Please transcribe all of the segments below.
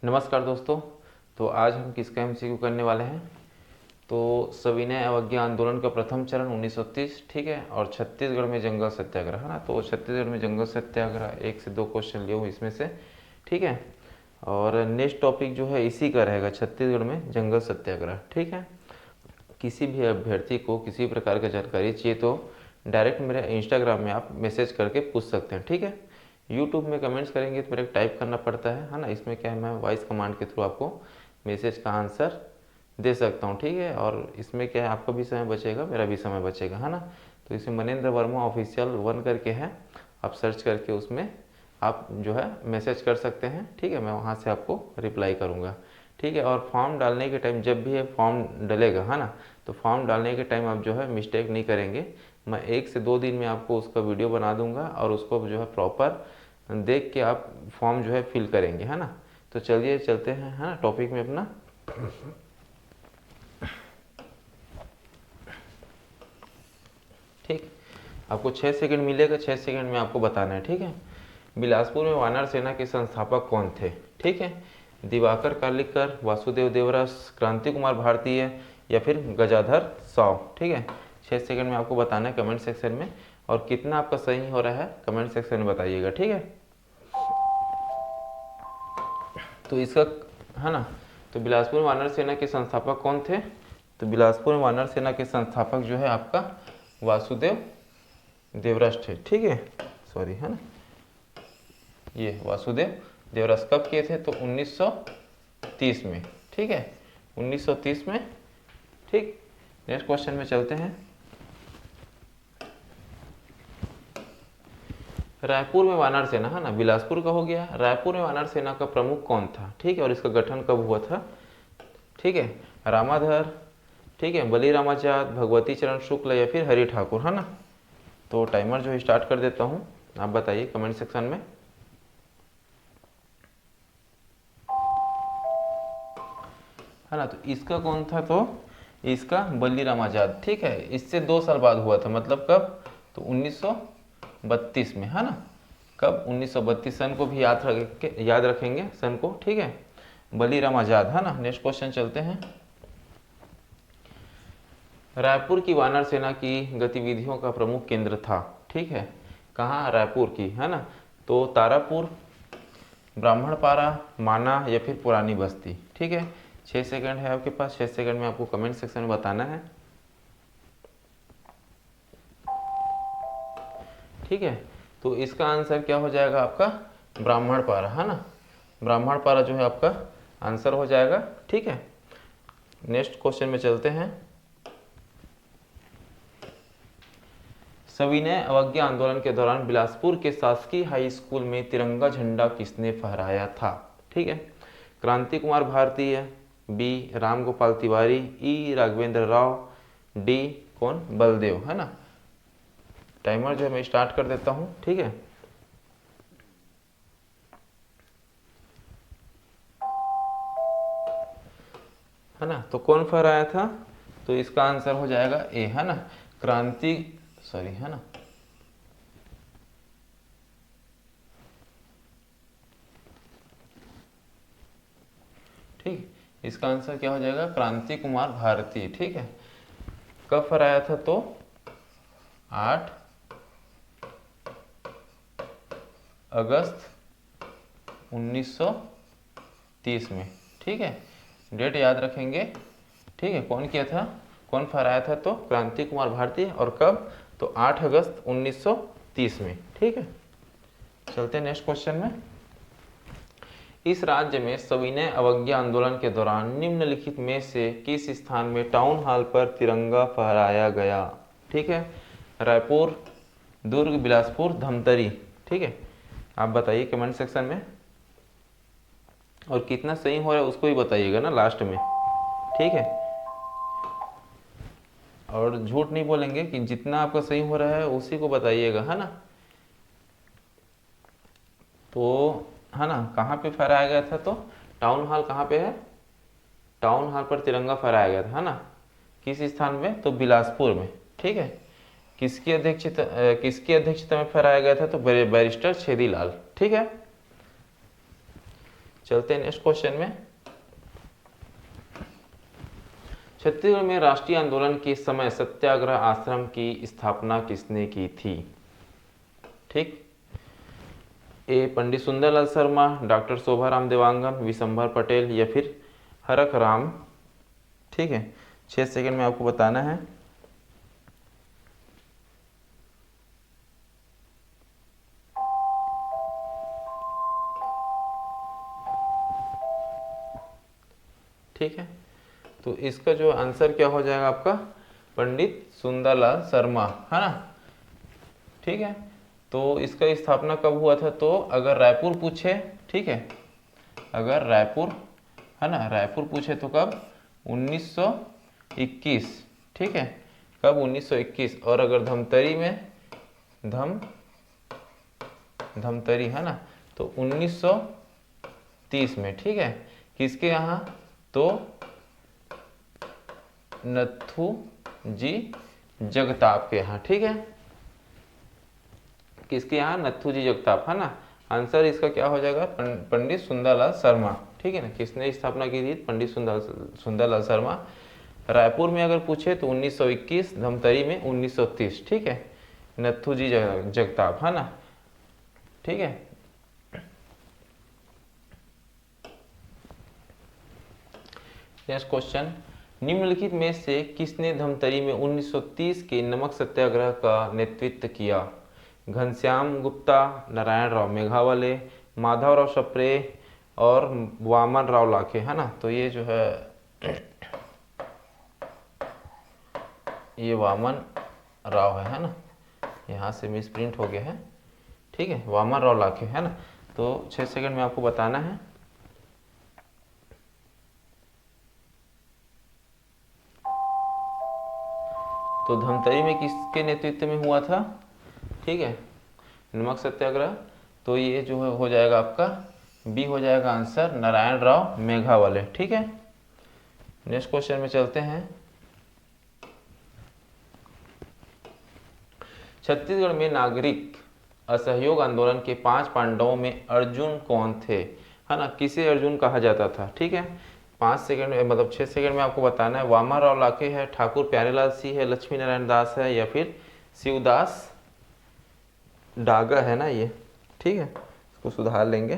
नमस्कार दोस्तों। तो आज हम किसका एमसीक्यू करने वाले हैं। तो सविनय अवज्ञा आंदोलन का प्रथम चरण 1930, ठीक है, और छत्तीसगढ़ में जंगल सत्याग्रह, है ना। तो छत्तीसगढ़ में जंगल सत्याग्रह 1 से 2 क्वेश्चन लिए हूँ इसमें से, ठीक है। और नेक्स्ट टॉपिक जो है इसी का रहेगा, छत्तीसगढ़ में जंगल सत्याग्रह, ठीक है। किसी भी अभ्यर्थी को किसी प्रकार की जानकारी चाहिए तो डायरेक्ट मेरे इंस्टाग्राम में आप मैसेज करके पूछ सकते हैं, ठीक है। यूट्यूब में कमेंट्स करेंगे तो मेरे टाइप करना पड़ता है ना। इसमें क्या है, मैं वॉइस कमांड के थ्रू आपको मैसेज का आंसर दे सकता हूँ, ठीक है। और इसमें क्या है, आपका भी समय बचेगा, मेरा भी समय बचेगा, है ना। तो इसमें मनेंद्र वर्मा ऑफिशियल 1 करके है, आप सर्च करके उसमें आप जो है मैसेज कर सकते हैं, ठीक है। मैं वहाँ से आपको रिप्लाई करूँगा, ठीक है। और फॉर्म डालने के टाइम, जब भी ये फॉर्म डलेगा, है ना, तो फॉर्म डालने के टाइम आप जो है मिस्टेक नहीं करेंगे। मैं 1 से 2 दिन में आपको उसका वीडियो बना दूंगा और उसको जो है प्रॉपर देख के आप फॉर्म जो है फिल करेंगे, है ना। तो चलिए चलते हैं, है ना, टॉपिक में अपना। ठीक, आपको 6 सेकंड मिलेगा, 6 सेकंड में आपको बताना है, ठीक है। बिलासपुर में वानर सेना के संस्थापक कौन थे, ठीक है। दिवाकर कालिकर, वासुदेव देवरस, क्रांति कुमार भारतीय या फिर गजाधर साव, ठीक है। 6 सेकंड में आपको बताना है कमेंट सेक्शन में, और कितना आपका सही हो रहा है कमेंट सेक्शन में बताइएगा, ठीक है। तो इसका, है ना, तो बिलासपुर में वानर सेना के संस्थापक कौन थे। तो बिलासपुर में वानर सेना के संस्थापक जो है आपका वासुदेव देवरस थे, ठीक है। सॉरी, है ना, ये वासुदेव देवरस कब किए थे, तो 1930 में, ठीक है, 1930 में, ठीक। नेक्स्ट क्वेश्चन में चलते हैं। रायपुर में वानर सेना, है ना, बिलासपुर का हो गया। रायपुर में वानर सेना का प्रमुख कौन था, ठीक है, और इसका गठन कब हुआ था, ठीक है। रामाधर, ठीक है, बली रामाचार्य, भगवती चरण शुक्ल या फिर हरि ठाकुर, है ना। तो टाइमर जो स्टार्ट कर देता हूँ, आप बताइए कमेंट सेक्शन में। है ना, तो इसका कौन था, तो इसका बली रामाचार्य, ठीक है। इससे 2 साल बाद हुआ था, मतलब कब, तो 1932 में, है ना। कब, 1932 सन को भी याद रखेंगे सन को, ठीक है। बली रामाचार्य, है ना। नेक्स्ट क्वेश्चन चलते हैं। रायपुर की वानर सेना की गतिविधियों का प्रमुख केंद्र था, ठीक है। कहाँ, रायपुर की, है ना। तो तारापुर, ब्राह्मणपारा, माना या फिर पुरानी बस्ती, ठीक है। 6 सेकंड है आपके पास, 6 सेकंड में आपको कमेंट सेक्शन में बताना है, ठीक है। तो इसका आंसर क्या हो जाएगा आपका, ब्राह्मणपारा, है ना। ब्राह्मणपारा जो है आपका आंसर हो जाएगा, ठीक है। नेक्स्ट क्वेश्चन में चलते हैं। सविनय अवज्ञा आंदोलन के दौरान बिलासपुर के शासकीय हाई स्कूल में तिरंगा झंडा किसने फहराया था, ठीक है। क्रांति कुमार भारतीय, बी रामगोपाल तिवारी, ई राघवेंद्र राव, डी कौन, बलदेव, है ना। टाइमर जो है मैं स्टार्ट कर देता हूं, ठीक है। है ना, तो कौन फहराया था, तो इसका आंसर हो जाएगा ए, है ना, क्रांति, सॉरी, है ना, ठीक। इसका आंसर क्या हो जाएगा, क्रांति कुमार भारती, ठीक है। कब फहराया था, तो 8 अगस्त 1930 में, ठीक है। डेट याद रखेंगे, ठीक है। कौन किया था, कौन फहराया था, तो क्रांति कुमार भारती, और कब, तो 8 अगस्त 1930 में, ठीक है। चलते हैं नेक्स्ट क्वेश्चन में। इस राज्य में सविनय अवज्ञा आंदोलन के दौरान निम्नलिखित में से किस स्थान में टाउन हॉल पर तिरंगा फहराया गया, ठीक है। रायपुर, दुर्ग, बिलासपुर, धमतरी, ठीक है। आप बताइए कमेंट सेक्शन में, और कितना सही हो रहा है उसको भी बताइएगा ना लास्ट में, ठीक है। और झूठ नहीं बोलेंगे, कि जितना आपका सही हो रहा है उसी को बताइएगा, है ना। तो, है ना, कहाँ पे फहराया गया था, तो टाउन हॉल कहाँ पे है, टाउन हॉल पर तिरंगा फहराया गया था, है ना। किस स्थान में, तो बिलासपुर में, ठीक है। किसकी अध्यक्षता में फहराया गया था, तो बैरिस्टर छेदीलाल, ठीक है। चलते हैं नेक्स्ट क्वेश्चन में। छत्तीसगढ़ में राष्ट्रीय आंदोलन के समय सत्याग्रह आश्रम की स्थापना किसने की थी? ठीक, ए पंडित सुंदरलाल शर्मा, डॉक्टर शोभाराम देवांगन, विशंभर पटेल या फिर हरख राम। ठीक है, 6 सेकंड में आपको बताना है। ठीक है, तो इसका जो आंसर क्या हो जाएगा आपका, पंडित सुंदरलाल शर्मा, है ना। ठीक है, तो इसका स्थापना कब हुआ था? तो अगर रायपुर पूछे, ठीक है, अगर रायपुर, है ना, रायपुर पूछे तो कब? 1921। ठीक है, कब? 1921। और अगर धमतरी में, धमतरी, है ना, तो 1930 में। ठीक है, किसके यहाँ? तो नथु जी जगताप के यहाँ। ठीक है, किसके यहाँ? नथु जी जगताप, है ना। आंसर इसका क्या हो जाएगा? पंडित सुंदरलाल शर्मा। ठीक है ना, किसने स्थापना की थी? पंडित सुंदरलाल शर्मा। रायपुर में अगर पूछे तो 1921, धमतरी में 1930। ठीक है, नथु जी जगताप, है ना। ठीक है, नेक्स्ट क्वेश्चन, निम्नलिखित में से किसने धमतरी में 1930 के नमक सत्याग्रह का नेतृत्व किया? घनश्याम गुप्ता, नारायण राव मेघावले, माधवराव सप्रे और वामन राव लाखे, है ना। तो ये जो है ये वामन राव है ना, यहाँ से मिस प्रिंट हो गया है। ठीक है, वामन राव लाखे, है ना। तो 6 सेकंड में आपको बताना है। तो धमतरी में किसके नेतृत्व में हुआ था? ठीक है, नमक सत्याग्रह। तो ये जो है हो जाएगा आपका बी हो जाएगा आंसर, नारायण राव मेघावले। ठीक है, नेक्स्ट क्वेश्चन में चलते हैं। छत्तीसगढ़ में नागरिक असहयोग आंदोलन के 5 पांडवों में अर्जुन कौन थे? है ना, किसे अर्जुन कहा जाता था? ठीक है, 5 सेकंड में, मतलब 6 सेकंड में आपको बताना है। वामन राव लाखे है, ठाकुर प्यारेलाल सिंह है, लक्ष्मी नारायण दास है या फिर शिवदास डागा, है ना ये। ठीक है, इसको सुधार लेंगे।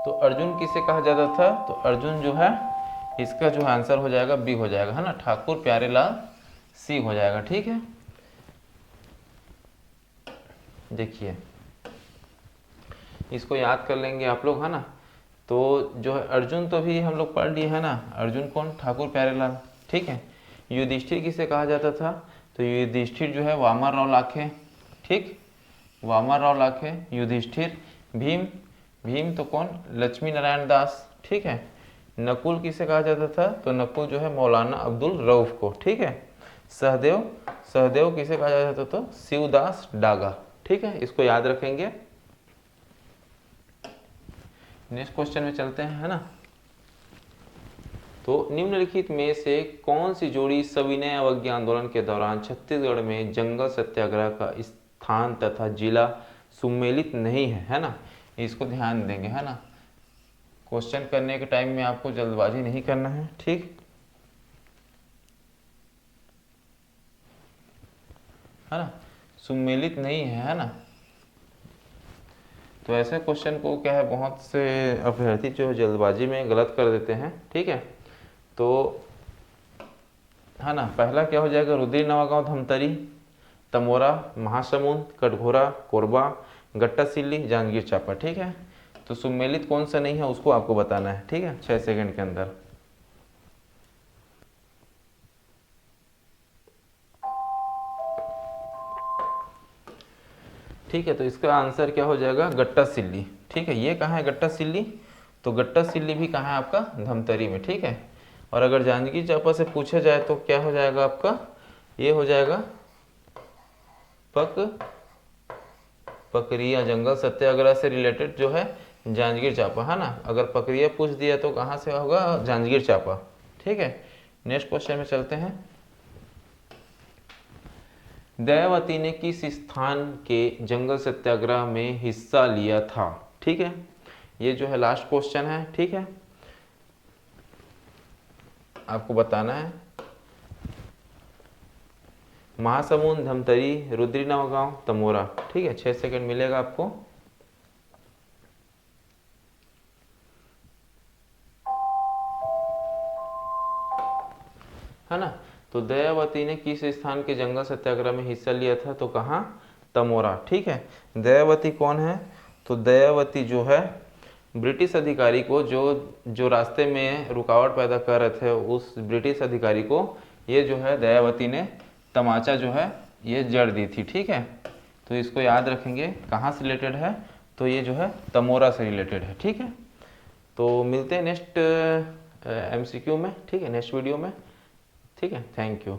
तो अर्जुन किसे कहा जाता था? तो अर्जुन जो है, इसका जो आंसर हो जाएगा बी हो जाएगा, है ना, ठाकुर प्यारेलाल सिंह हो जाएगा। ठीक है, देखिए इसको याद कर लेंगे आप लोग, है ना। तो जो है अर्जुन तो भी हम लोग पढ़ लिए, है ना। अर्जुन कौन? ठाकुर प्यारेलाल। ठीक है, युधिष्ठिर किसे कहा जाता था? तो युधिष्ठिर जो है वामन राव लाखे। ठीक, वामन राव लाखे, युधिष्ठिर। भीम, भीम तो कौन? लक्ष्मी नारायण दास। ठीक है, नकुल किसे कहा जाता था? तो नकुल जो है मौलाना अब्दुल रऊफ को। ठीक है, सहदेव, सहदेव किसे कहा जाता था? तो शिवदास डागा। ठीक है, इसको याद रखेंगे। नेक्स्ट क्वेश्चन में चलते हैं, है ना। तो निम्नलिखित में से कौन सी जोड़ी सविनय अवज्ञा आंदोलन के दौरान छत्तीसगढ़ में जंगल सत्याग्रह का स्थान तथा जिला सुमेलित नहीं है? है ना, इसको ध्यान देंगे, है ना। क्वेश्चन करने के टाइम में आपको जल्दबाजी नहीं करना है। ठीक, है ना, सुमेलित नहीं है ना। तो ऐसे क्वेश्चन को क्या है, बहुत से अभ्यर्थी जो जल्दबाजी में गलत कर देते हैं। ठीक है, तो है ना, पहला क्या हो जाएगा? रुद्री नवागांव, धमतरी, तमोरा, महासमुंद, कटघोरा, कोरबा, गट्टा सिल्ली, जांजगीर चांपा। ठीक है, तो सुमेलित कौन सा नहीं है उसको आपको बताना है। ठीक है, 6 सेकंड के अंदर। ठीक है, तो इसका आंसर क्या हो जाएगा? गट्टा सिल्ली। ठीक है, ये कहाँ है गट्टा सिल्ली? तो गट्टा सिल्ली भी कहाँ है आपका? धमतरी में। ठीक है, और अगर जांजगीर चांपा से पूछा जाए तो क्या हो जाएगा आपका? ये हो जाएगा पकरिया, जंगल सत्याग्रह से रिलेटेड जो है जांजगीर चांपा, है ना। अगर पकरिया पूछ दिया तो कहाँ से होगा? जांजगीर चांपा। ठीक है, नेक्स्ट क्वेश्चन में चलते हैं। दयावती ने किस स्थान के जंगल सत्याग्रह में हिस्सा लिया था। ठीक है, ये जो है लास्ट क्वेश्चन है। ठीक है, आपको बताना है महासमुंद, धमतरी, रुद्री नवगांव, तमोरा। ठीक है, 6 सेकंड मिलेगा आपको। है ना। तो दयावती ने किस स्थान के जंगल सत्याग्रह में हिस्सा लिया था, तो कहाँ, तमोरा। ठीक है, दयावती कौन है, तो दयावती जो है ब्रिटिश अधिकारी को जो रास्ते में रुकावट पैदा कर रहे थे, उस ब्रिटिश अधिकारी को ये जो है दयावती ने तमाचा जो है ये जड़ दी थी। ठीक है, तो इसको याद रखेंगे। कहाँ से रिलेटेड है, तो ये जो है तमोरा से रिलेटेड है। ठीक है, तो मिलते हैं नेक्स्ट MCQ में। ठीक है, नेक्स्ट वीडियो में। ठीक है, थैंक यू।